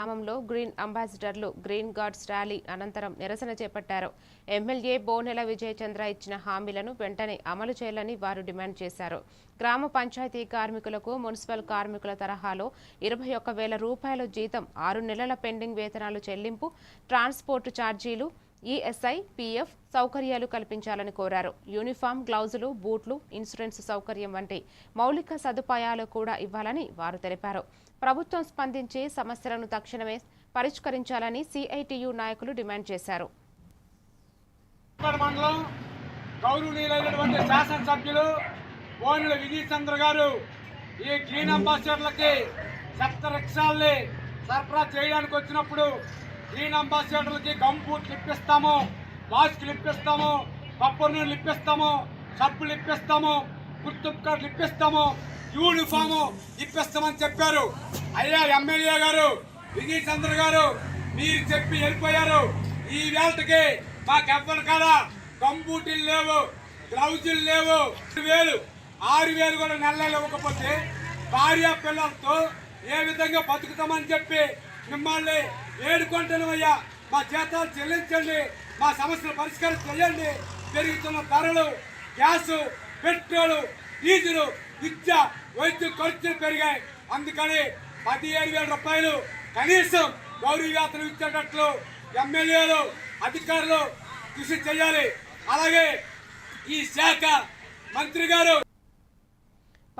గ్రామంలో green అంబాసిడర్లు green guards rally అనంతరం నిరసన చేపట్టారు. ఎమ్మెల్యే బోనెల విజయచంద్ర ఇచ్చిన హామీలను వెంటనే అమలు చేయాలని వారు డిమాండ్ చేశారు. గ్రామ పంచాయతీ కార్మికులకు మున్సిపల్ కార్మికుల తరహాలో 21,000 రూపాయల జీతం, 6 నెలల పెండింగ్ వేతనాలు చెల్లింపు, ట్రాన్స్పోర్ట్ ఛార్జీలు, ఈఎస్ఐ, పీఎఫ్ సౌకర్యాలు కల్పించాలని కోరారు. యూనిఫామ్, గ్లౌజులు, బూట్లు, ఇన్సూరెన్స్ సౌకర్యం వంటి మౌలిక సదుపాయాలు కూడా ఇవ్వాలని వారు తెలిపారు. ప్రభుత్వం స్పందించి సమస్యలను తక్షణమే పరిష్కరించాలని సిఐటియు నాయకులు డిమాండ్ చేశారు. గౌరవనీయులైనటువంటి శాసనసభ్యులు బోనెల విజయచంద్ర గారు ఈ గ్రీన్ అంబాసిడర్లకి చెత్త రిక్షాల్ని సరఫరా చేయడానికి వచ్చినప్పుడు గ్రీన్ అంబాసిడర్లకి గమ్ బూట్లు ఇప్పిస్తాము, మాస్కులు ఇప్పిస్తాము, కొబ్బరి నూనెలు ఇప్పిస్తాము, సబ్బులు ఇప్పిస్తాము, గుర్తింపు కార్డులు ఇప్పిస్తాము, యూనిఫాము ఇప్పిస్తామని చెప్పారు. అయ్యా ఎమ్మెల్యే గారు విజయచంద్ర గారు, మీరు చెప్పి వెళ్ళిపోయారు. ఈ వేళకి మాకెవ్వరు కదా కంప్యూటర్లు లేవు, గ్లౌజులు లేవు. 6,000 కూడా నెలలో ఇవ్వకపోతే భార్య పిల్లలతో ఏ విధంగా బతుకుతామని చెప్పి మిమ్మల్ని వేడుకుంటాను. అయ్యా మా జీతాలు చెల్లించండి, మా సమస్యలు పరిష్కారం చేయండి. పెరుగుతున్న ధరలు, గ్యాసు, పెట్రోలు, డీజిల్, విద్య, వైద్య ఖర్చులు పెరిగాయి. అందుకని 15,000 రూపాయలు కనీసం గౌరవ వేతనం ఇచ్చేటట్లు ఎమ్మెల్యేలు, అధికారులు కృషి చేయాలి. అలాగే ఈ శాఖ మంత్రి గారు